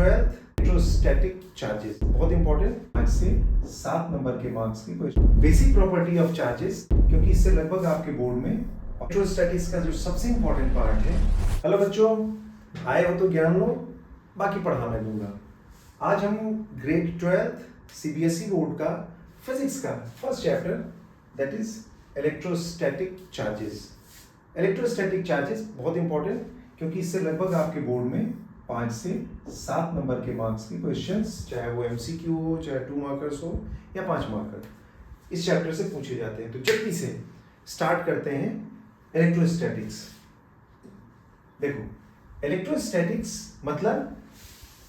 12th electrostatic charges, बहुत important. आज से 7 नंबर के मार्क्स की question. Basic property of charges, क्योंकि इससे लगभग आपके बोर्ड में इलेक्ट्रोस्टैटिक्स का जो सबसे इंपॉर्टेंट पार्ट है। हेलो बच्चों, आए हो तो ज्ञान लो, बाकी पढ़ा मैं दूंगा। आज हम ग्रेड 12th सीबीएसई बोर्ड का फिजिक्स का first chapter, that is electrostatic charges. Electrostatic charges बहुत इंपॉर्टेंट, क्योंकि इससे लगभग आपके बोर्ड में 5 से 7 नंबर के मार्क्स की क्वेश्चंस, चाहे वो एमसीक्यू हो, चाहे 2 मार्कर्स हो या 5 मार्कर, इस चैप्टर से पूछे जाते हैं। तो जल्दी से स्टार्ट करते हैं इलेक्ट्रोस्टैटिक्स। देखो, इलेक्ट्रोस्टैटिक्स मतलब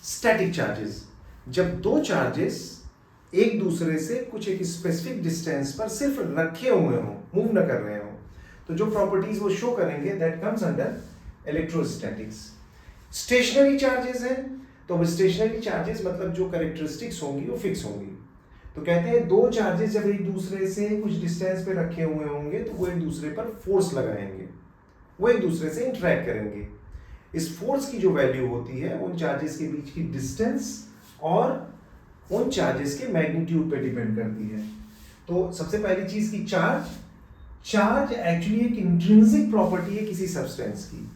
स्टैटिक चार्जेस। जब दो चार्जेस एक दूसरे से कुछ एक स्पेसिफिक डिस्टेंस पर सिर्फ रखे हुए हों, मूव न कर रहे हों, तो जो प्रॉपर्टीज वो शो करेंगे, that comes under electrostatics. Stationary charges हैं, तो वो स्टेशनरी चार्जेस मतलब जो कैरेक्टरिस्टिक्स होंगी वो फिक्स होंगी। तो कहते हैं दो चार्जेस जब एक दूसरे से कुछ डिस्टेंस पे रखे हुए होंगे तो वो एक दूसरे पर फोर्स लगाएंगे, वो एक दूसरे से इंटरेक्ट करेंगे। इस फोर्स की जो वैल्यू होती है उन चार्जेस के बीच की डिस्टेंस और उन चार्जेस के मैग्नीट्यूड पे डिपेंड करती है। तो सबसे पहली चीज की चार्ज एक्चुअली एक इंट्रिंसिक प्रॉपर्टी है किसी सब्सटेंस की।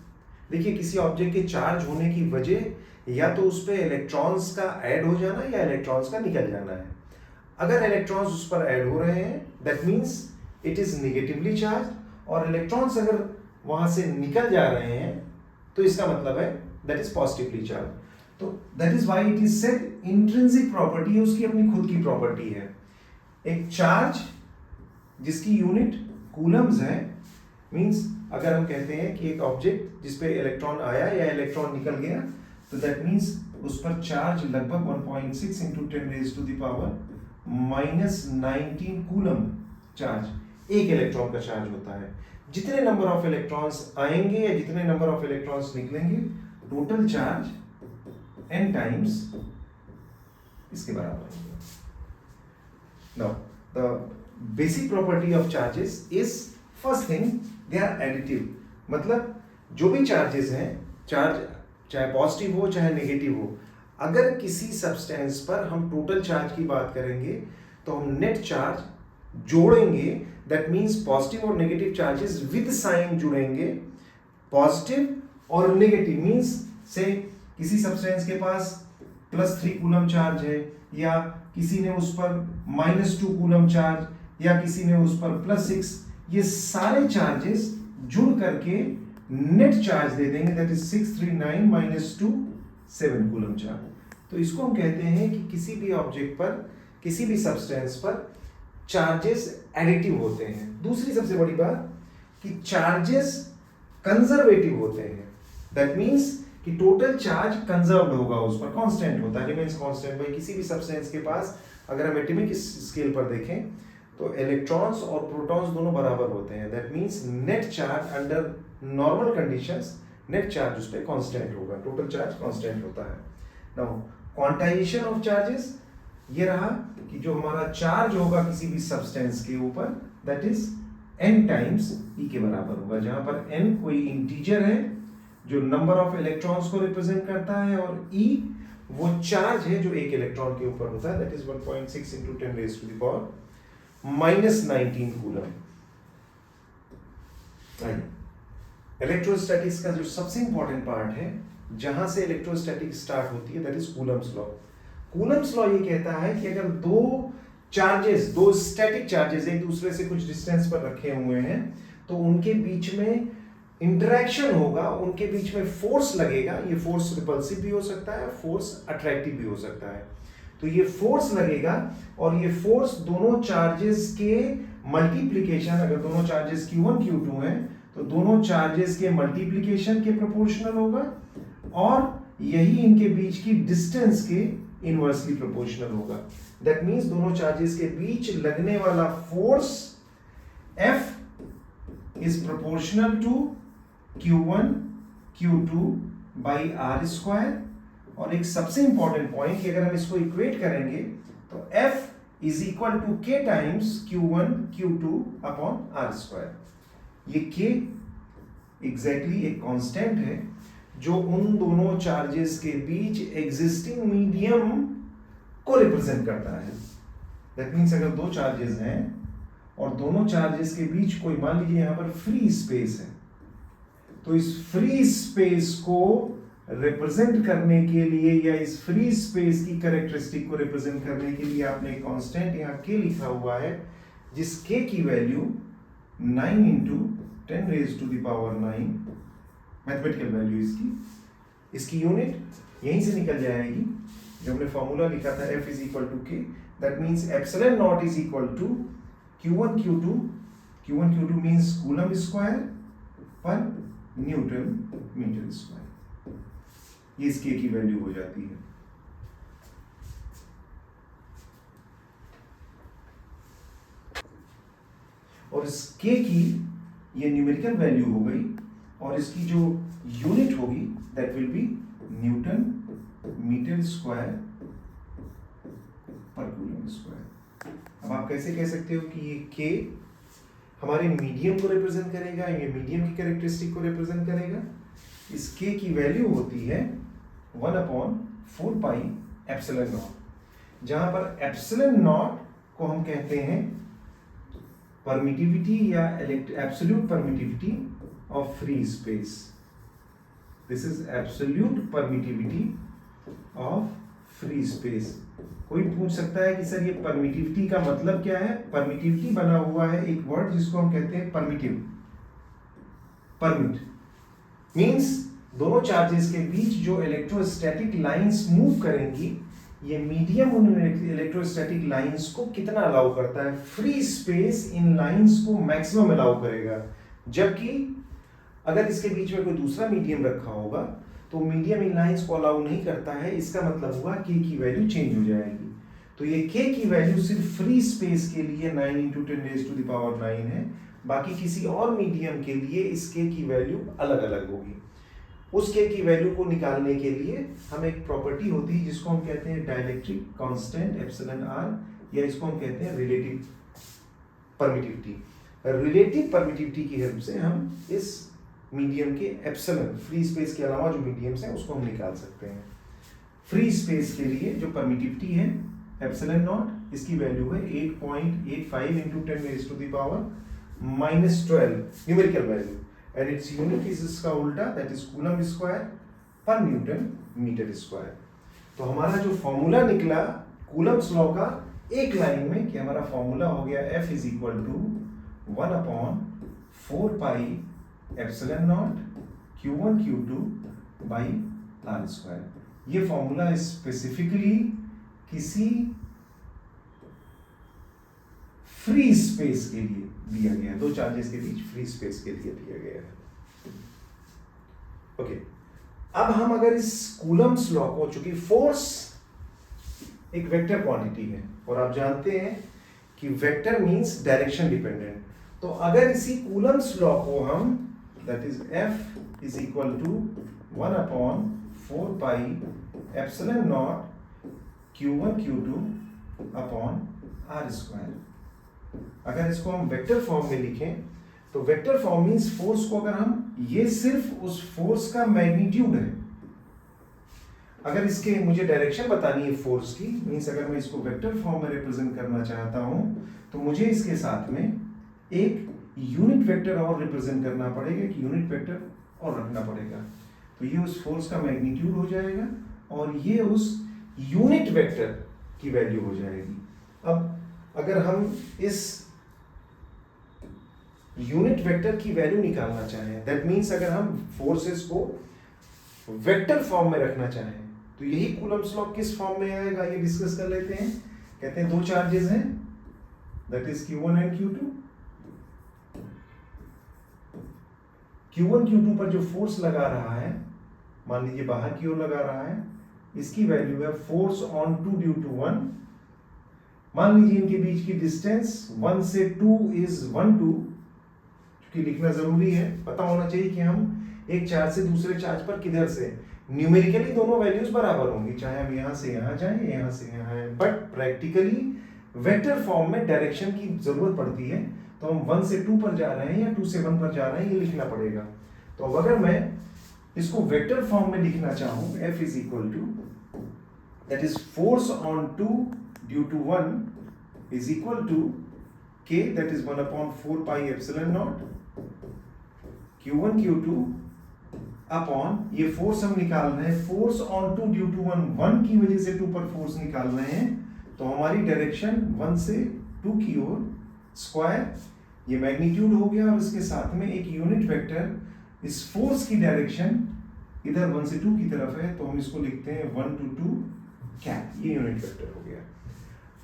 देखिए, किसी ऑब्जेक्ट के चार्ज होने की वजह या तो उस पर इलेक्ट्रॉन्स का ऐड हो जाना या इलेक्ट्रॉन्स का निकल जाना है। अगर इलेक्ट्रॉन्स उस पर ऐड हो रहे हैं, that means it is negatively charge, और इलेक्ट्रॉन्स अगर वहां से निकल जा रहे हैं तो इसका मतलब है दैट इज पॉजिटिवली चार्ज। तो that is why it is said intrinsic property है, उसकी अपनी खुद की प्रॉपर्टी है। एक चार्ज जिसकी यूनिट कूलम्स है, मींस अगर हम कहते हैं कि एक ऑब्जेक्ट जिस पे इलेक्ट्रॉन आया या इलेक्ट्रॉन निकल गया, तो दैट मींस उस पर चार्ज लगभग 1.6 into 10 raised to the power -19 coulomb charge एक इलेक्ट्रॉन का चार्ज होता है। जितने नंबर ऑफ इलेक्ट्रॉन्स आएंगे या जितने नंबर ऑफ इलेक्ट्रॉन्स निकलेंगे, टोटल चार्ज n टाइम्स इसके बराबर होगा। Now the basic property of charges is, first thing, they are additive. मतलब जो भी चार्जेस हैं, चार्ज चाहे पॉजिटिव हो चाहे नेगेटिव हो, अगर किसी सब्सटेंस पर हम टोटल चार्ज की बात करेंगे तो हम नेट चार्ज जोड़ेंगे। दैट मींस पॉजिटिव और नेगेटिव चार्जेस विद साइन जुड़ेंगे। पॉजिटिव और नेगेटिव मींस से किसी सब्सटेंस के पास +3 कूलम चार्ज है, या किसी ने उस पर -2 कूलम चार्ज, या किसी ने उस पर +6, ये सारे चार्जेस जुड़ करके नेट चार्ज दे देंगे, दैट इज 639 -2 7 कूलम चार्ज। तो इसको हम कहते हैं कि किसी भी ऑब्जेक्ट पर, किसी भी सब्सटेंस पर चार्जेस एडिटिव होते हैं। दूसरी सबसे बड़ी बात कि चार्जेस कंजर्वेटिव होते हैं। दैट मींस कि टोटल चार्ज कंजर्व्ड होगा, उस पर कांस्टेंट होता है, रिमेंस कांस्टेंट। भाई किसी भी सब्सटेंस के पास अगर हम एटॉमिक स्केल पर देखें तो इलेक्ट्रॉन्स और प्रोटॉन्स दोनों बराबर होते हैं। That means net charge under normal conditions, net charge उस पर कांस्टेंट होगा, टोटल चार्ज कांस्टेंट होता है। नाउ क्वांटाइजेशन ऑफ चार्जेस ये रहा कि जो हमारा चार्ज होगा किसी भी सब्सटेंस के ऊपर, that is n times e के बराबर होगा, जहां पर n कोई इंटीजर है जो नंबर ऑफ इलेक्ट्रॉन्स को रिप्रेजेंट करता है, और e वो चार्ज है जो एक इलेक्ट्रॉन के ऊपर होता है, that is 1.6 into 10 raised to the power -19 coulomb. Electrostatics का जो सबसे इंपॉर्टेंट पार्ट है, जहां से इलेक्ट्रोस्टैटिक्स स्टार्ट होती है, that is Coulomb's law. Coulomb's law ये कहता है कि अगर दो चार्जेस, दो स्टैटिक चार्जेस एक दूसरे से कुछ डिस्टेंस पर रखे हुए हैं, तो उनके बीच में इंटरेक्शन होगा, उनके बीच में फोर्स लगेगा। ये फोर्स रिपल्सिव भी हो सकता है, फोर्स अट्रैक्टिव भी हो सकता है। तो ये फोर्स लगेगा, और ये फोर्स दोनों चार्जेस के मल्टीप्लिकेशन, अगर दोनों चार्जेस Q1 Q2 हैं तो दोनों चार्जेस के मल्टीप्लिकेशन के प्रोपोर्शनल होगा, और यही इनके बीच की डिस्टेंस के इनवर्सली प्रोपोर्शनल होगा। दैट मींस दोनों चार्जेस के बीच लगने वाला force F is proportional to Q1 Q2 by R²। और एक सबसे इंपॉर्टेंट पॉइंट कि अगर हम इसको इक्वेट करेंगे तो F is equal to K times Q1 Q2 upon R²। ये K एग्जैक्टली एक कांस्टेंट है जो उन दोनों चार्जेस के बीच एग्जिस्टिंग मीडियम को रिप्रेजेंट करता है। दैट मीन्स अगर दो चार्जेस हैं और दोनों चार्जेस के बीच कोई, मान लीजिए यहां पर फ्री स्पेस है, तो इस फ्री स्पेस को रिप्रेजेंट करने के लिए या इस फ्री स्पेस की कैरेक्टरिस्टिक को रिप्रेजेंट करने के लिए आपने एक कांस्टेंट यहां k लिखा हुआ है, जिस k की value 9 into 10 raise to the power 9 mathematical value इसकी यूनिट यहीं से निकल जाएगी जो हमने फॉर्मूला लिखा था F is equal to K। That means epsilon not is equal to Q1 Q2 means coulomb square per newton metre square. ये इस K की वैल्यू हो जाती है। और इस K की ये न्यूमेरिकल वैल्यू हो गई और इसकी जो यूनिट होगी that will be newton metre square per coulomb square. अब आप कैसे कह सकते हो कि ये K हमारे मीडियम को रिप्रेजेंट करेगा, ये मीडियम की कैरेक्टरिस्टिक को रिप्रेजेंट करेगा। इस K की वैल्यू होती है 1/4 पाई एप्सिलॉन नॉट, जहां पर एप्सिलॉन नॉट को हम कहते हैं परमिटिविटी या absolute permittivity of free space. This is absolute permittivity of free space. कोई पूछ सकता है कि सर ये परमिटिविटी का मतलब क्या है? परमिटिविटी बना हुआ है एक वर्ड जिसको हम कहते हैं परमिटिव। परमिट मींस दोनों चार्जेस के बीच जो इलेक्ट्रोस्टैटिक लाइंस मूव करेंगी, ये मीडियम उन इलेक्ट्रोस्टैटिक लाइंस को कितना अलाउ करता है? फ्री स्पेस इन लाइंस को मैक्सिमम अलाउ करेगा। जबकि अगर इसके बीच में कोई दूसरा मीडियम रखा होगा तो मीडियम इन लाइंस को अलाउ नहीं करता है। इसका मतलब हुआ K की वैल्यू चेंज हो जाएगी। तो ये K की वैल्यू सिर्फ फ्री स्पेस के लिए 9 into 10 raise to the power 9 है। बाकी किसी और मीडियम के लिए इस K की वैल्यू अलग अलग होगी। उस K की वैल्यू को निकालने के लिए हम एक प्रॉपर्टी होती है जिसको हम कहते हैं डाइलेक्ट्रिक कांस्टेंट एप्सिलॉन r, या इसको हम कहते हैं रिलेटिव परमिटिविटी। रिलेटिव परमिटिविटी की हेल्प से हम इस मीडियम के एप्सिलॉन, फ्री स्पेस के अलावा जो मीडियम्स हैं उसको हम निकाल सकते हैं। फ्री स्पेस के लिए जो परमिटिविटी है एप्सिलॉन नॉट, इसकी वैल्यू है 8.85 into 10 raise to the power -12 numerical value, and its unit is इसका उल्टा, that is coulomb square per newton metre square. तो हमारा जो फॉर्मूला निकला कूलम्स लॉ का एक लाइन में, कि हमारा फॉर्मूला हो गया F is equal to 1/4 pi epsilon not Q1 Q2 by r square. ये फॉर्मूला स्पेसिफिकली किसी फ्री स्पेस के लिए दिया गया है, दो चार्जेस के बीच फ्री स्पेस के लिए दिया गया है। ओके, अब हम अगर इस कूलम्स लॉ को, चूंकि फोर्स एक वेक्टर क्वांटिटी है और आप जानते हैं कि वेक्टर मींस डायरेक्शन डिपेंडेंट, तो अगर इसी कूलम्स लॉ को हम, that is F is equal to 1/4 pi epsilon not Q1 Q2 upon r square, अगर इसको हम वेक्टर फॉर्म में लिखें तो वेक्टर फॉर्म मींस फोर्स को अगर हम, ये सिर्फ उस फोर्स का मैग्नीट्यूड है। अगर इसके मुझे डायरेक्शन बतानी है फोर्स की, मींस अगर मैं इसको वेक्टर फॉर्म में रिप्रेजेंट करना चाहता हूं तो मुझे इसके साथ में एक यूनिट वेक्टर और रिप्रेजेंट करना पड़ेगा, एक यूनिट वेक्टर और रखना पड़ेगा। तो ये उस फोर्स का मैग्नीट्यूड हो जाएगा और ये उस यूनिट वेक्टर की वैल्यू हो जाएगी। अब अगर हम इस यूनिट वेक्टर की वैल्यू निकालना चाहें, दैट मींस अगर हम फोर्सेस को वेक्टर फॉर्म में रखना चाहें तो यही कूलम्स लॉ किस फॉर्म में आएगा ये डिस्कस कर लेते हैं। कहते हैं दो चार्जेस हैं, that is Q1 and Q2। Q1 Q2 पर जो फोर्स लगा रहा है, मान लीजिए बाहर की ओर लगा रहा है, इसकी वैल्यू है फोर्स ऑन 2 ड्यू टू 1। मान लीजिए इनके बीच की डिस्टेंस 1 से 2 इज 1/2, क्योंकि लिखना जरूरी है, पता होना चाहिए कि हम एक चार्ज से दूसरे चार्ज पर किधर से, न्यूमेरिकली दोनों वैल्यूज बराबर होंगी, चाहे हम यहां से यहां जाएं, यहां से यहां आए, बट प्रैक्टिकली वेक्टर फॉर्म में डायरेक्शन की जरूरत पड़ती है। तो हम 1 से 2 पर जा रहे हैं या 2 से 1 पर जा रहे हैं, ये लिखना पड़ेगा। तो अगर मैं इसको वेक्टर फॉर्म में लिखना चाहूं, F is equal to that is force on 2 due to 1 is equal to K that is 1/4 pi epsilon not Q1 Q2 upon, ये फोर्स हम निकाल रहे हैं, फोर्स ऑन 2 ड्यू टू 1 की वजह से 2 पर फोर्स निकाल रहे हैं, तो हमारी डायरेक्शन 1 से 2 की ओर स्क्वायर, ये मैग्नीट्यूड हो गया, और इसके साथ में एक यूनिट वेक्टर, इस फोर्स की डायरेक्शन इधर 1 से 2 की तरफ है, तो हम इसको लिखते हैं 1 to 2 कैप, ये यूनिट वेक्टर हो गया।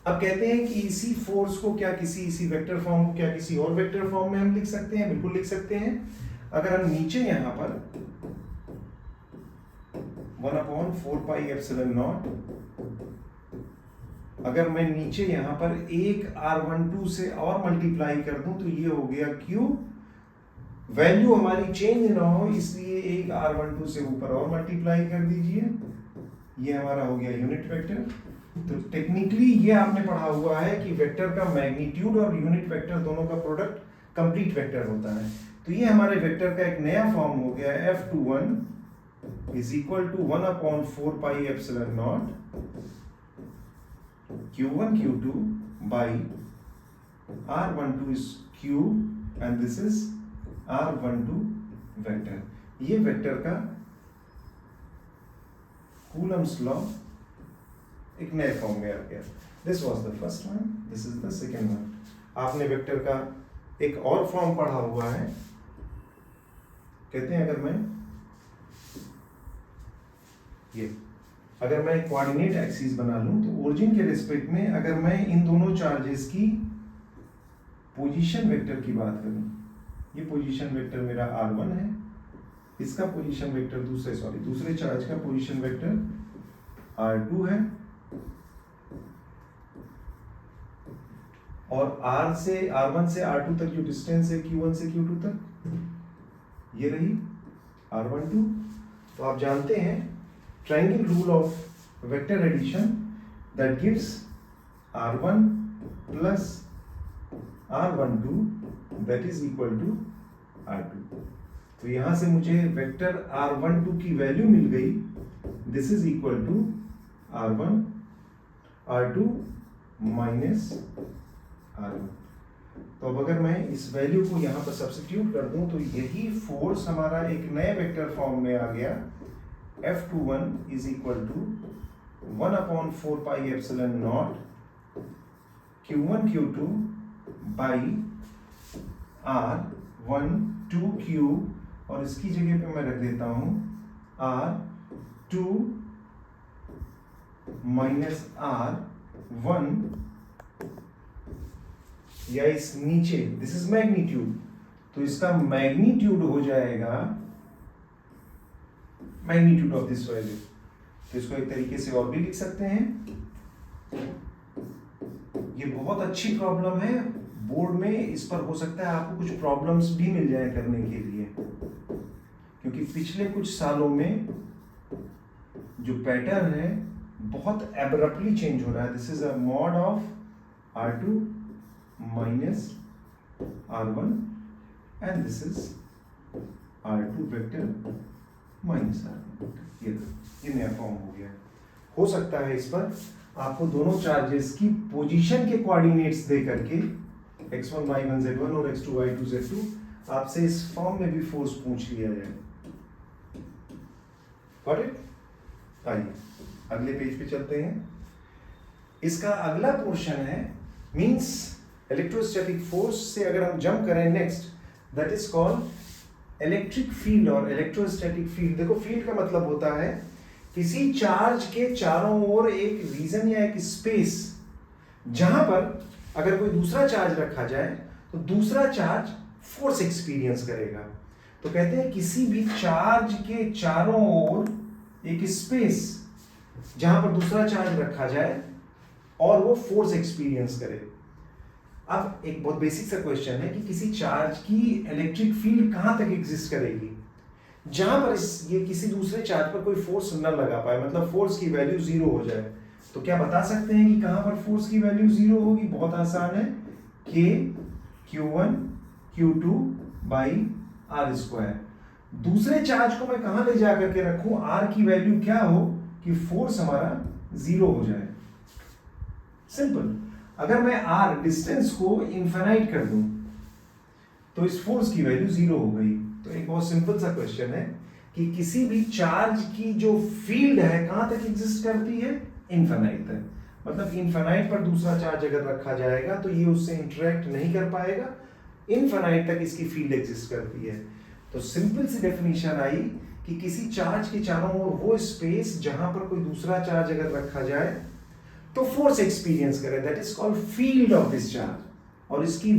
अब कहते हैं कि इसी फोर्स को क्या इसी वेक्टर फॉर्म को क्या किसी और वेक्टर फॉर्म में हम लिख सकते हैं? बिल्कुल लिख सकते हैं। अगर हम नीचे यहां पर 1/4 पाई एप्सिलॉन नॉट, अगर मैं नीचे यहां पर एक R12 से और मल्टीप्लाई कर दूं तो ये हो गया Q, वैल्यू हमारी चेंज ना हो इसलिए एक R12 से ऊपर और मल्टीप्लाई कर दीजिए, ये हमारा हो गया यूनिट वेक्टर। तो टेक्निकली ये आपने पढ़ा हुआ है कि वेक्टर का मैग्नीट्यूड और यूनिट वेक्टर दोनों का प्रोडक्ट कंप्लीट वेक्टर होता है। तो ये हमारे वेक्टर का एक नया फॉर्म हो गया, F21 is equal to 1/4 pi epsilon not Q1 Q2 by R12 is Q and this is R12 vector. ये वेक्टर का कूलम्स लॉ एक नए फॉर्म में आ गया। This was the first one, this is the second one. आपने vector का एक और फॉर्म पढ़ा हुआ है, कहते हैं अगर मैं कोऑर्डिनेट एक्सिस बना लूं तो ओरिजिन के रिस्पेक्ट में अगर मैं इन दोनों चार्जेस की पोजीशन वेक्टर की बात करूं, ये पोजीशन वेक्टर मेरा R1 है, इसका पोजीशन वेक्टर दूसरे चार्ज का पोजीशन वेक्टर R2 है, और R1 से R2 तक जो डिस्टेंस है Q1 से Q2 तक, ये रही R12। तो आप जानते हैं triangle rule of vector addition that gives R1 plus R12 that is equal to R2। तो यहां से मुझे वेक्टर R12 की वैल्यू मिल गई, this is equal to R1 R2 minus R1। तो अब अगर मैं इस वैल्यू को यहाँ पर सब्स्टिट्यूट कर दूं तो यही फोर्स हमारा एक नए वेक्टर फॉर्म में आ गया, F21 is equal to 1/4 pi epsilon not Q1 Q2 by R12Q, और इसकी जगह पे मैं रख देता हूं R2 माइनस R1, या इस नीचे दिस इज मैग्नीट्यूड, तो इसका मैग्नीट्यूड हो जाएगा मैग्नीट्यूड ऑफ दिस वैल्यू। तो इसको एक तरीके से और भी लिख सकते हैं, ये बहुत अच्छी प्रॉब्लम है, बोर्ड में इस पर हो सकता है आपको कुछ प्रॉब्लम्स भी मिल जाए करने के लिए, क्योंकि पिछले कुछ सालों में जो पैटर्न है बहुत एब्रप्टली चेंज हो रहा है। This is a mod of R2 minus R1 and this is R2 vector minus R1 vector। ये नया फॉर्म हो गया। हो सकता है इस पर आपको दोनों चार्जेस की पोजीशन के कोऑर्डिनेट्स दे करके x1 y1 z1 और x2 y2 z2 आपसे इस फॉर्म में भी फोर्स पूछ लिया जाए। Got it? आइए अगले पेज पे चलते हैं। इसका अगला पोर्शन है मींस इलेक्ट्रोस्टैटिक फोर्स से अगर हम जंप करें next, that is called electric field और इलेक्ट्रोस्टैटिक फील्ड। देखो फील्ड का मतलब होता है किसी चार्ज के चारों ओर एक रीजन या एक स्पेस जहां पर अगर कोई दूसरा चार्ज रखा जाए तो दूसरा चार्ज फोर्स एक्सपीरियंस करेगा। तो कहते हैं किसी भी चार्ज के चारों ओर एक स्पेस जहां पर दूसरा चार्ज रखा जाए और वो फोर्स एक्सपीरियंस करे। अब एक बहुत बेसिक सा क्वेश्चन है कि किसी चार्ज की इलेक्ट्रिक फील्ड कहां तक एग्जिस्ट करेगी जहां पर ये किसी दूसरे चार्ज पर कोई फोर्स न लगा पाए, मतलब फोर्स की वैल्यू जीरो हो जाए। तो क्या बता सकते हैं कि कहां पर फोर्स की वैल्यू जीरो होगी? बहुत आसान है, K Q1 Q2 by R square. दूसरे चार्ज को मैं कहां ले जा करके रखूं, आर की वैल्यू क्या हो कि फोर्स हमारा 0 हो जाए। सिंपल। अगर मैं आर डिस्टेंस को इनफाइनाइट कर दूं तो इस फोर्स की वैल्यू 0 हो गई। तो एक बहुत सिंपल सा क्वेश्चन है कि किसी भी चार्ज की जो फील्ड है कहां तक एग्जिस्ट करती है, इनफाइनाइट तक। मतलब इनफाइनाइट पर दूसरा चार्ज अगर रखा जाएगा तो ये उससे इंटरेक्ट नहीं कर पाएगा, इनफाइनाइट तक इसकी फील्ड एग्जिस्ट करती है। तो सिंपल सी डेफिनेशन आई कि किसी चार्ज के चारों ओर वो स्पेस जहां पर कोई दूसरा चार्ज अगर रखा जाए तो फोर्स एक्सपीरियंस करे, that is called field of this charge, और इसकी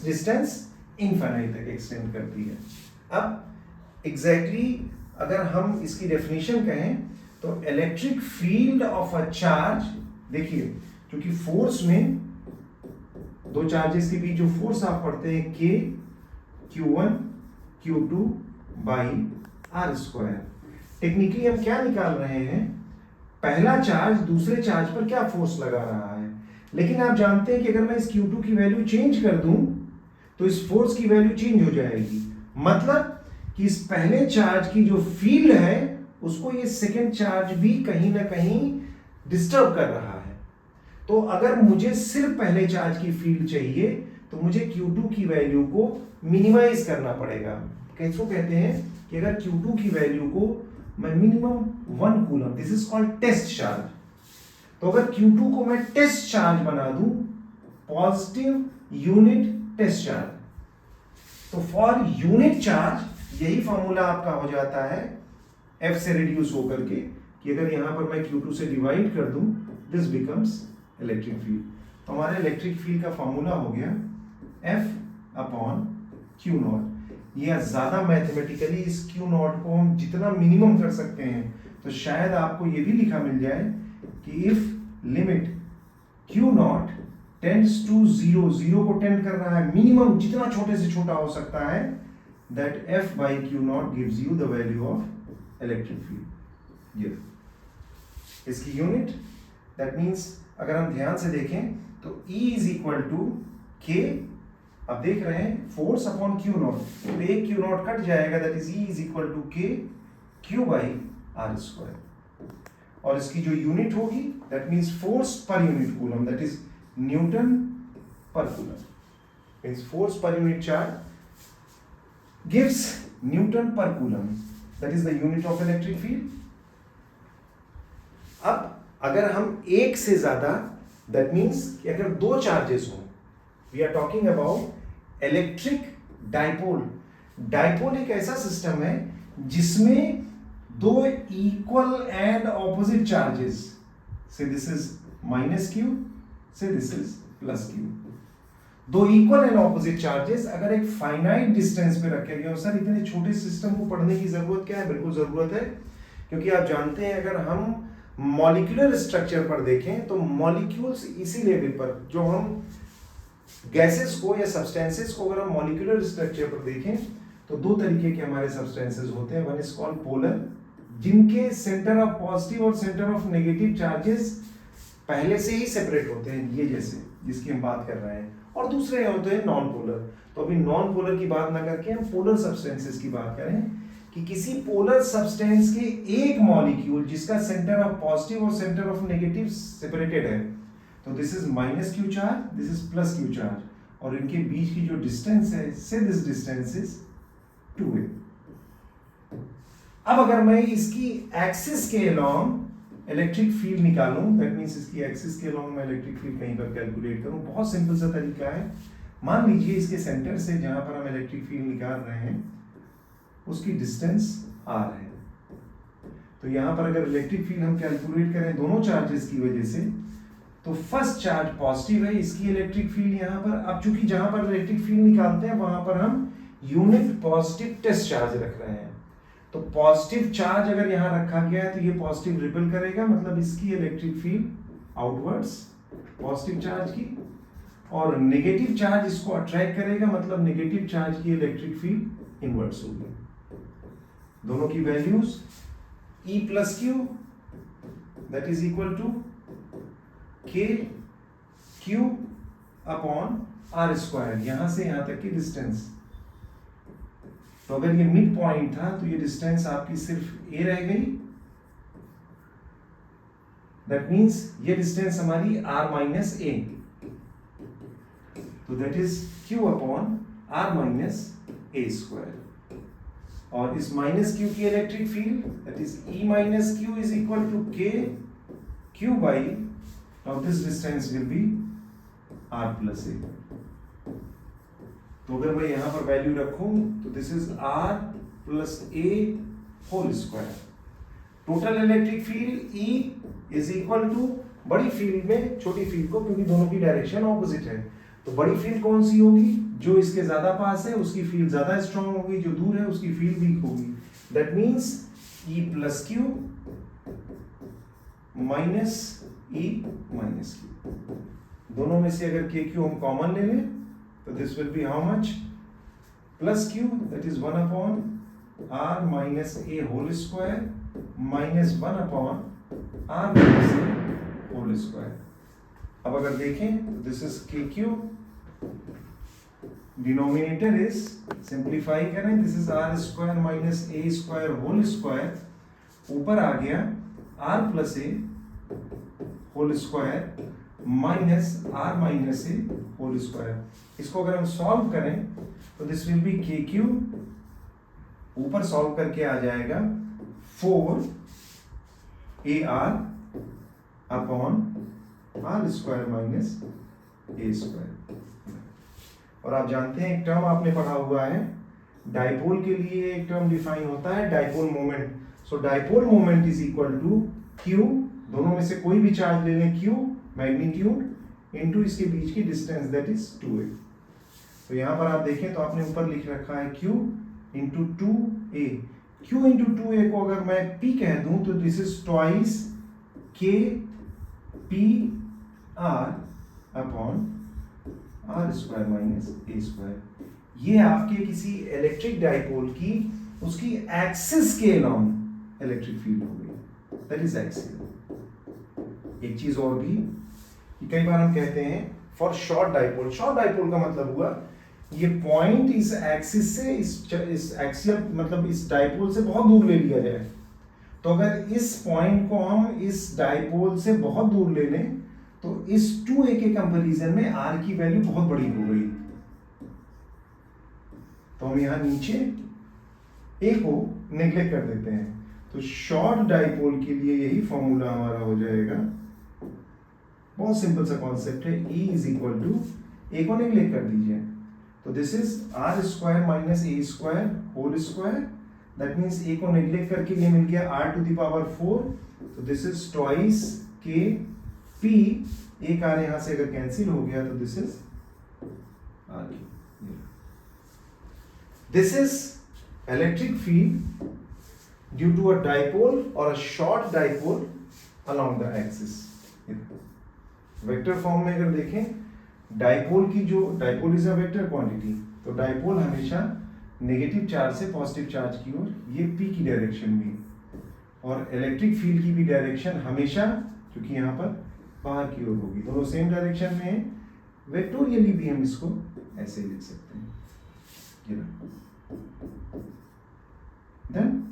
डिस्टेंस इनफाइनाइट तक एक्सटेंड करती है। अब एग्जैक्टली अगर हम इसकी डेफिनेशन कहें तो electric field of a charge, देखिए क्योंकि फोर्स में दो चार्जेस के बीच जो फोर्स आप पढ़ते हैं K Q1 Q2 by r square. Technically हम क्या निकाल रहे हैं, पहला चार्ज दूसरे चार्ज पर क्या फोर्स लगा रहा है। लेकिन आप जानते हैं कि अगर मैं इस Q2 की वैल्यू चेंज कर दूं तो इस फोर्स की वैल्यू चेंज हो जाएगी। मतलब कि इस पहले चार्ज की जो फील्ड है उसको ये सेकंड चार्ज भी कहीं ना कहीं डिस्टर्ब कर रहा है। तो अगर मुझे सिर्फ पहले चार्ज की फील्ड चाहिए तो मुझे Q2 की वैल्यू को मिनिमाइज करना पड़ेगा। कैसे कहते हैं कि अगर Q2 की वैल्यू को मैं minimum 1 coulomb, this is called test charge, तो अगर Q2 को मैं टेस्ट चार्ज बना दूं, पॉजिटिव यूनिट टेस्ट चार्ज, तो फॉर यूनिट चार्ज यही फॉर्मूला आपका हो जाता है F से रिड्यूस होकर के कि अगर यहां पर मैं Q2 से डिवाइड कर दूं, दिस बिकम्स इलेक्ट्रिक फील्ड। तो हमारे इलेक्ट्रिक फील्ड का फॉर्मूला हो गया F अपॉन Q नॉट। या ज्यादा मैथमेटिकली इस Q नॉट को हम जितना मिनिमम कर सकते हैं तो शायद आपको ये भी लिखा मिल जाए कि if limit Q naught tends to 0, 0 को टेंड कर रहा है, मिनिमम जितना छोटे से छोटा हो सकता है, that F by Q not gives you the value of electric field. ये इसकी यूनिट, दैट मीन्स अगर हम ध्यान से देखें तो E is equal to K, अब देख रहे हैं फोर्स अपॉन Q नॉट, तो एक Q नॉट कट जाएगा, that is E is equal to K Q by r square. और इसकी जो यूनिट होगी that means force per unit coulomb, that is newton per coulomb, means force per unit charge gives newton per coulomb, that is the unit of electric field. अब अगर हम एक से ज्यादा, दैट मीन्स कि अगर दो चार्जेस हों, we are talking about electric dipole. Dipole एक ऐसा सिस्टम है जिसमें दो इक्वल एंड ऑपोजिट चार्जेस, से दिस इज माइनस Q, से दिस इज प्लस Q, दो इक्वल एंड ऑपोजिट चार्जेस अगर एक फाइनाइट डिस्टेंस पे रखे गए हो। सर इतने छोटे सिस्टम को पढ़ने की जरूरत क्या है? बिल्कुल जरूरत है, क्योंकि आप जानते हैं अगर हम मॉलिक्यूलर स्ट्रक्चर पर देखें तो मॉलिक्यूल्स इसी लेवल पर, जो हम गैसेस को या सब्सटेंसेस को अगर हम मॉलिक्यूलर स्ट्रक्चर पर देखें तो दो तरीके के हमारे सब्सटेंसेस होते हैं। वन इज कॉल्ड पोलर, जिनके सेंटर ऑफ पॉजिटिव और सेंटर ऑफ नेगेटिव चार्जेस पहले से ही सेपरेट होते हैं, ये जैसे जिसकी हम बात कर रहे हैं, और दूसरे होते हैं नॉन पोलर। तो अभी नॉन पोलर की बात ना करके हम पोलर सब्सटेंसेस की बात करें कि किसी पोलर सब्सटेंस के एक मॉलिक्यूल जिसका सेंटर ऑफ पॉजिटिव और सेंटर ऑफ नेगेटिव सेपरेटेड है, तो this is minus Q charge, this is plus Q charge, और इनके बीच की जो डिस्टेंस है, से दिस डिस्टेंस इज 2a। अब अगर मैं इसकी एक्सिस के अलोंग इलेक्ट्रिक फील्ड निकालूं, दैट मींस इसकी एक्सिस के अलोंग मैं इलेक्ट्रिक फील्ड कहीं पर कैलकुलेट करूं, बहुत सिंपल सा तरीका है। मान लीजिए इसके सेंटर से जहां पर हम इलेक्ट्रिक फील्ड निकाल रहे हैं उसकी डिस्टेंस r है, तो यहां पर अगर इलेक्ट्रिक फील्ड हम कैलकुलेट करें दोनों चार्जेस की वजह से, तो फर्स्ट चार्ज पॉजिटिव है, इसकी इलेक्ट्रिक फील्ड यहां पर, अब चूंकि जहां पर इलेक्ट्रिक फील्ड निकालते हैं वहां पर हम यूनिट पॉजिटिव टेस्ट चार्ज रख रहे हैं, तो पॉजिटिव चार्ज अगर यहां रखा गया है तो ये पॉजिटिव रिपल करेगा, मतलब इसकी electric field outwards positive charge की, और नेगेटिव चार्ज इसको अट्रैक्ट करेगा, मतलब नेगेटिव चार्ज की इलेक्ट्रिक फील्ड इनवर्स होगी। दोनों की values E plus Q that is equal to K Q upon r square, यहां से यहां तक की डिस्टेंस, तो अगर ये मिड पॉइंट था तो ये डिस्टेंस आपकी सिर्फ a रह गई। दैट मींस ये डिस्टेंस हमारी r माइनस a, तो that is q upon r minus a square. और इस माइनस q की electric field that is E minus q is equal to k q by, now this distance will be r plus a। तो अगर मैं यहां पर value रखूं तो this is r plus a whole square. Total electric field E is equal to बड़ी field में छोटी फील्ड को, क्योंकि दोनों की डायरेक्शन ऑपोजिट है, तो बड़ी फील्ड कौन सी होगी, जो इसके ज्यादा पास है उसकी फील्ड ज्यादा स्ट्रांग होगी, जो दूर है उसकी फील्ड वीक होगी। That means E plus Q minus E minus Q, दोनों में से अगर k q हम कॉमन ले लें तो this will be how much, plus q that is 1 upon r minus a whole square minus 1 upon r minus a whole square. अब अगर देखें तो this is k q, denominator is simplify करें, this is r square minus a square whole square, ऊपर आ गया r plus a whole square minus r minus a whole square. इसको अगर हम सॉल्व करें तो दिस विल बी के क्यू, ऊपर सॉल्व करके आ जाएगा 4 AR upon r square minus a square. और आप जानते हैं एक टर्म आपने पढ़ा हुआ है, डाइपोल के लिए एक टर्म डिफाइन होता है dipole moment. So dipole moment is equal to q, दोनों में से कोई भी चार्ज ले लें, q मैग्नीट्यूड इनटू इसके बीच की डिस्टेंस दैट इज 2a। तो यहां पर आप देखें तो आपने ऊपर लिख रखा है q into 2a। q into 2a को अगर मैं p कह दूं तो this is twice k p r upon r square minus a square. ये आपके किसी इलेक्ट्रिक डाइपोल की उसकी एक्सिस के अलॉन्ग इलेक्ट्रिक फील्ड हो गई, दैट इज एक्सियल। एक चीज और भी, कई बार हम कहते हैं for short dipole, short dipole का मतलब हुआ ये पॉइंट इस एक्सिस से इस एक्सियल मतलब इस डाइपोल से बहुत दूर ले लिया जाए। तो अगर इस पॉइंट को हम इस डाइपोल से बहुत दूर ले लें तो इस 2a के कंपैरिजन में r की वैल्यू बहुत बड़ी हो गई, तो हम यहां नीचे a को नेग्लेक्ट कर देते हैं। तो शॉर्ट डाइपोल के लिए यही फॉर्मूला हमारा हो जाएगा, बहुत सिंपल सा कॉन्सेप्ट है, E is equal to a को नेग्लेक्ट कर दीजिए, तो this is r square minus a square whole square. That means a को नेग्लेक्ट करके ये मिल गया r टू द पावर 4, तो this is twice k p, एक r यहां से अगर कैंसिल हो गया तो this is r। This is electric field due to a dipole और a short dipole along the axis. Vector form में अगर देखें, डाइपोल की जो dipole is a vector quantity, तो डाइपोल हमेशा नेगेटिव चार्ज से पॉजिटिव चार्ज की ओर, ये p की डायरेक्शन में, और इलेक्ट्रिक फील्ड की भी डायरेक्शन हमेशा क्योंकि यहाँ पर बाहर की ओर होगी, दोनों सेम डायरेक्शन में है। वेक्टोरियली भी हम इसको ऐसे लिख सकते हैं। देन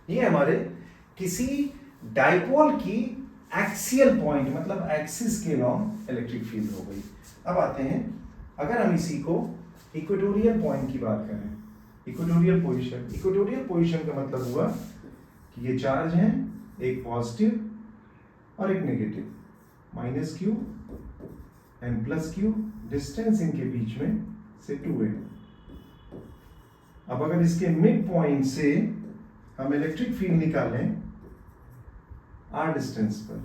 ये हमारे किसी डाइपोल की एक्सियल पॉइंट मतलब एक्सिस के लॉन्ग इलेक्ट्रिक फील्ड हो गई। अब आते हैं, अगर हम इसी को इक्वेटोरियल पॉइंट की बात करें, इक्वेटोरियल पोजीशन का मतलब हुआ कि ये चार्ज हैं, एक पॉजिटिव और एक negative, minus Q and plus Q, distance इनके बीच में से 2a। अब अगर इसके मिड पॉइंट से हम इलेक्ट्रिक फील्ड निकालें r डिस्टेंस पर,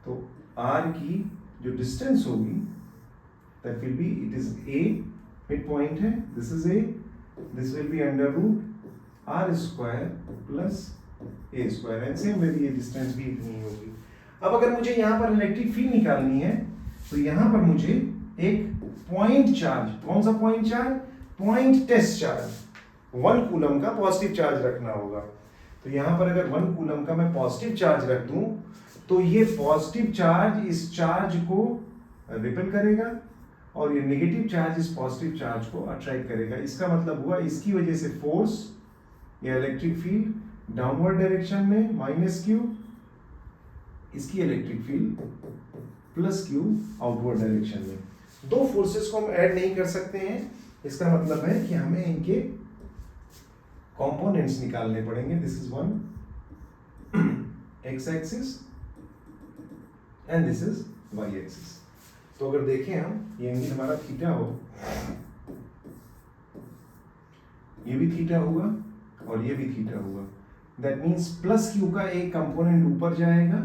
तो r की जो डिस्टेंस होगी that will be, it is a, mid point है, this is a, this will be under root r square plus a square, and same way ये डिस्टेंस भी इतनी होगी। अब अगर मुझे यहाँ पर इलेक्ट्रिक फील्ड निकालनी है तो यहाँ पर मुझे एक पॉइंट चार्ज, कौन सा point charge, point test charge, 1 coulomb का पॉजिटिव चार्ज रखना होगा। तो यहां पर अगर 1 कूलम का मैं पॉजिटिव चार्ज रख दूं तो ये पॉजिटिव चार्ज इस चार्ज को रिपेल करेगा और ये नेगेटिव चार्ज इस पॉजिटिव चार्ज को अट्रैक्ट करेगा। इसका मतलब हुआ इसकी वजह से फोर्स या इलेक्ट्रिक फील्ड डाउनवर्ड डायरेक्शन में माइनस क्यू, इसकी electric field plus Q outward direction में। दो फोर्सेस को हम ऐड नहीं कर सकते हैं, इसका मतलब है कि हमें इनके कंपोनेंट्स निकालने पड़ेंगे। This is one x axis and this is y axis. तो अगर देखें हम, ये एंगल हमारा थीटा हो, ये भी थीटा होगा और ये भी थीटा होगा, दैट मीन्स प्लस क्यू का एक कंपोनेंट ऊपर जाएगा,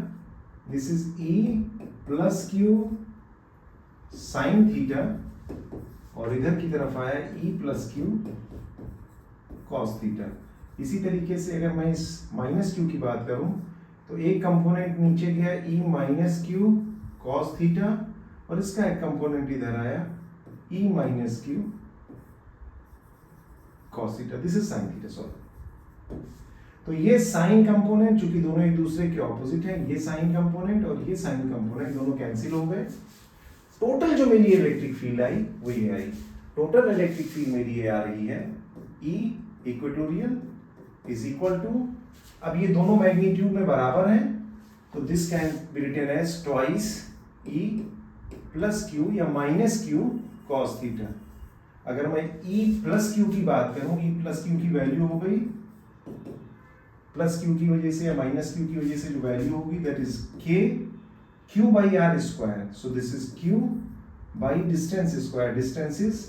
this is E plus Q sine theta, और इधर की तरफ आया E plus Q cos theta. इसी तरीके से अगर मैं इस माइनस क्यू की बात करूं तो एक कंपोनेंट नीचे गया E minus Q cos theta, और इसका एक कंपोनेंट इधर आया E minus Q cos theta, this is sine theta. Sorry, तो ये साइन कंपोनेंट, चूंकि दोनों एक दूसरे के ऑपोजिट है, ये साइन कंपोनेंट और ये साइन कंपोनेंट दोनों कैंसिल हो गए। टोटल जो मेरी इलेक्ट्रिक फील्ड आई वो ये आई। टोटल इलेक्ट्रिक फील्ड मेरी ये आ रही है E equatorial is equal to, अब ये दोनों मैग्नीट्यूड में बराबर हैं, तो this can be written as twice E plus q या माइनस क्यू कॉस थीटा। अगर मैं E प्लस क्यू की बात करूं, E प्लस क्यू की वैल्यू हो गई, प्लस क्यू की वजह से या माइनस क्यू की वजह से जो वैल्यू होगी that is K Q by R square. So this is Q by distance square. Distance is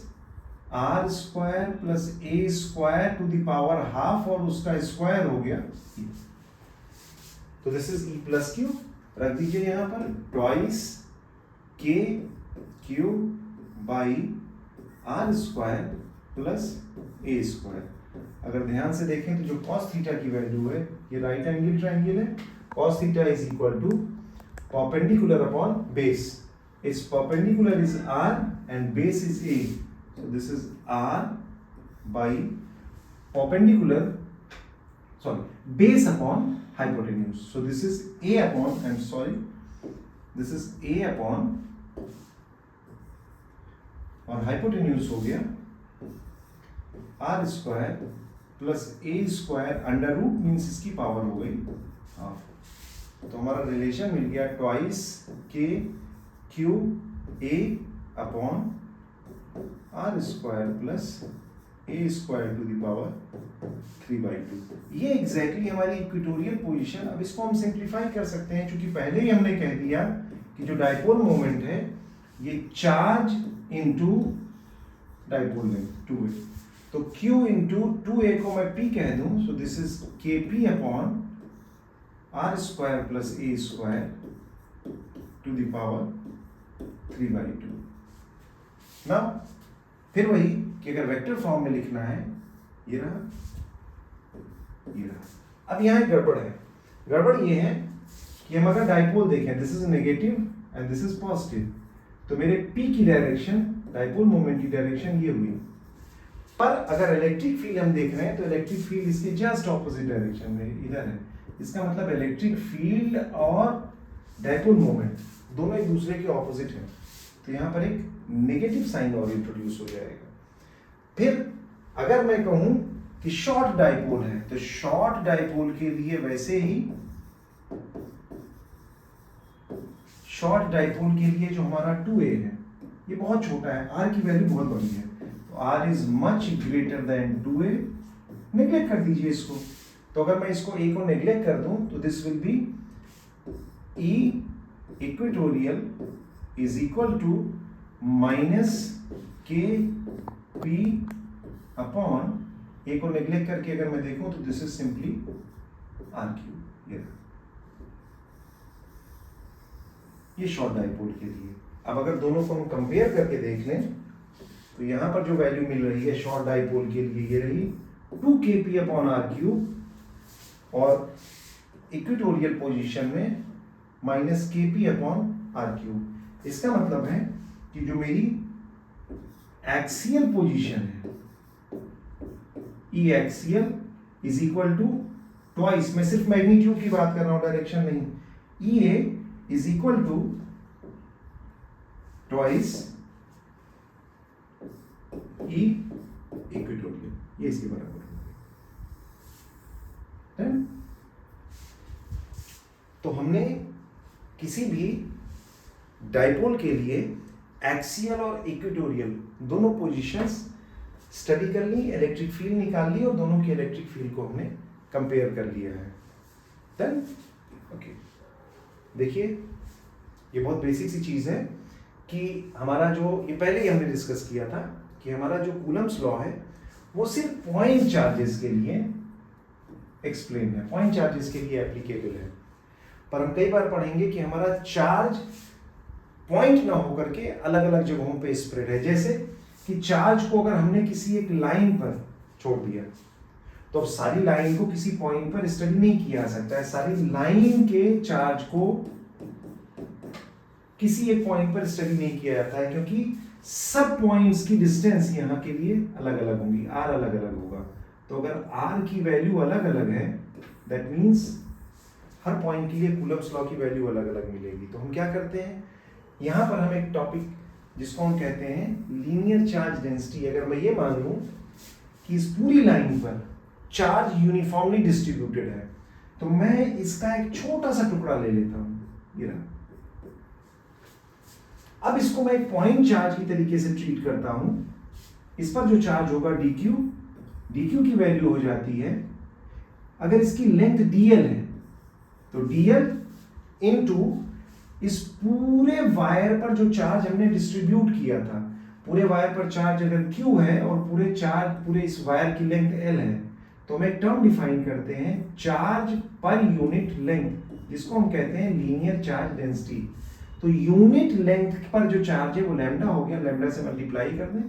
R square plus A square to the power half, और उसका स्क्वायर हो गया। तो this is E plus Q, रख दीजिए यहाँ पर twice K Q by R square plus A square। अगर ध्यान से देखें तो जो cos थीटा की वैल्यू है, ये राइट एंगल ट्रायंगल है, cos theta is equal to perpendicular upon base. Its perpendicular is R and base is A. So this is R by perpendicular, base upon hypotenuse. So this is A upon, this is A upon, और hypotenuse हो गया R square plus A square under root, means इसकी power हो गई half. तो हमारा relation मिल गया twice k q a upon r square plus a square to the power 3/2। ये एग्जैक्टली हमारी इक्वेटोरियल पोजीशन। अब इसको हम सिंप्लीफाई कर सकते हैं, क्योंकि पहले ही हमने कह दिया कि जो डाइपोल मोमेंट है ये charge into dipole length 2a, तो q इंटू 2a को मैं p कह दूं, so this is kp upon r square plus a square to the power 3/2। ना फिर वही कि अगर वेक्टर फॉर्म में लिखना है, ये रहा ये रहा। अब यहां गड़बड़ है। गड़बड़ ये है कि हम अगर डाइपोल देखें, this is negative and this is positive, तो मेरे p की डायरेक्शन, डाइपोल मोमेंट की डायरेक्शन ये हुई। पर अगर इलेक्ट्रिक फील्ड हम देख रहे हैं तो इलेक्ट्रिक फील्ड इसके जस्ट ऑपोजिट डायरेक्शन में इधर है। इसका मतलब इलेक्ट्रिक फील्ड और डाइपोल मोमेंट दोनों एक दूसरे के ऑपोजिट हैं, तो यहां पर एक नेगेटिव साइन और इंट्रोड्यूस हो जाएगा। फिर अगर मैं कहूं कि शॉर्ट डाइपोल है, तो शॉर्ट डाइपोल के लिए वैसे ही शॉर्ट डाइपोल के लिए जो हमारा 2a है ये बहुत छोटा है, r की वैल्यू बहुत बड़ी है, तो r is much greater than 2a। Neglect कर दीजिए इसको। तो अगर मैं इसको a को नेग्लेक्ट कर दूं तो this will be E equatorial is equal to minus k p upon, a को नेग्लेक्ट करके अगर मैं देखूं तो this is simply r cube. ये शॉर्ट डाइपोल के लिए। अब अगर दोनों को हम कंपेयर करके देख लें तो यहां पर जो वैल्यू मिल रही है शॉर्ट डाइपोल के लिए ये रही 2kp अपॉन आर क्यूब, और इक्वेटोरियल पोजीशन में minus kp upon r cube. इसका मतलब है कि जो मेरी एक्सियल पोजीशन है E axial is equal to twice, मैं सिर्फ मैग्नीट्यूड की बात कर रहा हूं, डायरेक्शन नहीं, E A is equal to twice E equatorial, ये इसके बराबर है। तो हमने किसी भी डाइपोल के लिए एक्सियल और इक्वेटोरियल दोनों पोजीशंस स्टडी कर ली, इलेक्ट्रिक फील्ड निकाल ली और दोनों की इलेक्ट्रिक फील्ड को हमने कंपेयर कर लिया है। देन ओके, देखिए ये बहुत बेसिक सी चीज है कि हमारा जो, ये पहले ही हमने डिस्कस किया था कि हमारा जो कूलम्स लॉ है वो सिर्फ पॉइंट चार्जेस के लिए एक्सप्लेन है, पॉइंट चार्जेस के लिए एप्लीकेबल है। पर हम कई बार पढ़ेंगे कि हमारा चार्ज पॉइंट ना होकर के अलग अलग जगहों पे स्प्रेड है। जैसे कि चार्ज को अगर हमने किसी एक लाइन पर छोड़ दिया तो अब सारी लाइन को किसी पॉइंट पर स्टडी नहीं किया जा सकता है। सारी लाइन के चार्ज को किसी एक पॉइंट पर स्टडी नहीं किया जाता है, क्योंकि सब पॉइंट्स की डिस्टेंस यहाँ के लिए अलग अलग होंगी, आर अलग अलग होगा। तो अगर आर की वैल्यू अलग अलग है, दैट मीन्स हर पॉइंट के लिए कूलम्स लॉ की वैल्यू अलग अलग मिलेगी। तो हम क्या करते हैं, यहाँ पर हम एक टॉपिक जिसको हम कहते हैं लीनियर चार्ज डेंसिटी, अगर मैं ये मान लूं कि इस पूरी लाइन पर चार्ज यूनिफॉर्मली डिस्ट्रीब्यूटेड है, तो मैं इसका एक छोटा सा टुकड़ा ले लेता हूं, ये रहा। अब इसको मैं एक पॉइंट चार्ज की तरीके से ट्रीट करता हूं। इस पर जो चार्ज होगा dq, dq की वैल्यू हो जाती है, अगर इसकी लेंथ dl है तो dl इनटू इस पूरे वायर पर जो चार्ज हमने डिस्ट्रीब्यूट किया था, पूरे वायर पर चार्ज अगर q है और पूरे इस वायर की लेंथ l है, तो हम एक टर्म डिफाइन करते हैं चार्ज पर यूनिट लेंथ, जिसको हम कहते हैं लीनियर चार्ज डेंसिटी। तो यूनिट लेंथ पर जो चार्ज है वो लैम्डा हो गया, लैम्डा से मल्टीप्लाई कर दें,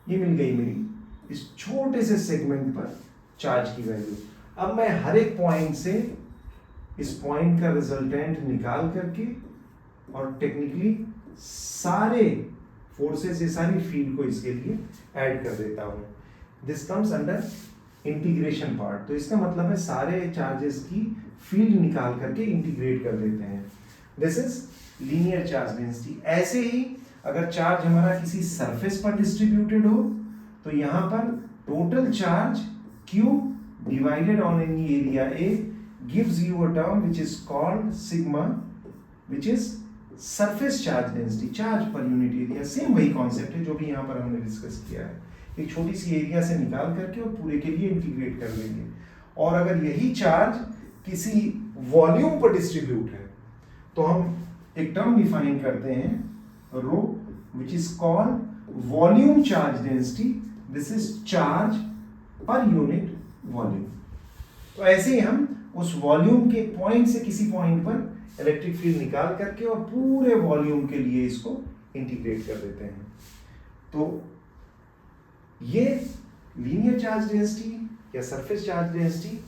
ये मिल गई मेरी इस छोटे से सेगमेंट पर चार्ज की वैल्यू। अब मैं हर एक पॉइंट से इस पॉइंट का रिजल्टेंट निकाल करके और टेक्निकली सारे फोर्सेस, ये सारी फील्ड को इसके लिए ऐड कर देता हूं। This comes under integration part. तो इसका मतलब है सारे चार्जेस की फील्ड निकाल करके इंटीग्रेट कर देते हैं। This is linear charge density. ऐसे ही अगर चार्ज हमारा किसी सरफेस पर डिस्ट्रीब्यूटेड हो तो यहां पर total charge Q divided on any area A gives you a term which is called sigma, which is surface charge density, charge per unit area। Same वही कॉन्सेप्ट है जो भी यहाँ पर हमने डिस्कस किया है, एक छोटी सी एरिया से निकाल करके और पूरे के लिए इंटीग्रेट कर देंगे। और अगर यही चार्ज किसी वॉल्यूम पर डिस्ट्रीब्यूट है तो हम एक टर्म डिफाइन करते हैं rho, which is called volume charge density. This is charge per unit volume. तो ऐसे ही हम उस वॉल्यूम के पॉइंट से किसी पॉइंट पर इलेक्ट्रिक फील्ड निकाल करके और पूरे वॉल्यूम के लिए इसको इंटीग्रेट कर देते हैं। तो ये लीनियर चार्ज डेंसिटी या सरफेस चार्ज डेंसिटी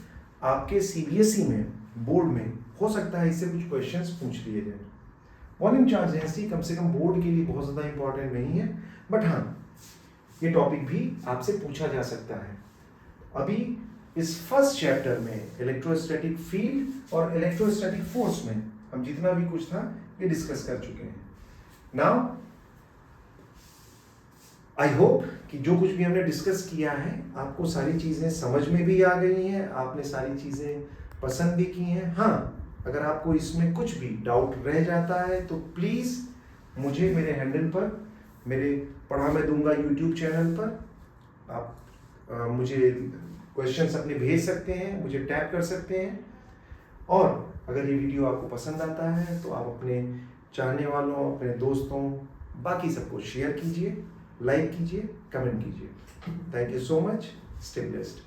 आपके सीबीएसई में, बोर्ड में हो सकता है इससे कुछ क्वेश्चंस पूछ लिए जाए। वॉल्यूम चार्ज डेंसिटी कम से कम बोर्ड के लिए बहुत ज़्यादा इंपॉर्टेंट नहीं है, बट हाँ ये टॉपिक भी आपसे पूछा जा सकता है। अभी इस फर्स्ट चैप्टर में इलेक्ट्रोस्टैटिक फील्ड और इलेक्ट्रोस्टैटिक फोर्स में हम जितना भी कुछ था ये डिस्कस कर चुके हैं। नाउ आई होप कि जो कुछ भी हमने डिस्कस किया है आपको सारी चीज़ें समझ में भी आ गई हैं, आपने सारी चीज़ें पसंद भी की हैं। हाँ, अगर आपको इसमें कुछ भी डाउट रह जाता है तो प्लीज़ मुझे मेरे हैंडल पर, मेरे पढ़ा मैं दूंगा यूट्यूब चैनल पर आप मुझे क्वेश्चंस अपने भेज सकते हैं, मुझे टैग कर सकते हैं। और अगर ये वीडियो आपको पसंद आता है तो आप अपने चाहने वालों, अपने दोस्तों, बाकी सबको शेयर कीजिए, लाइक कीजिए, कमेंट कीजिए। Thank you so much. Stay blessed.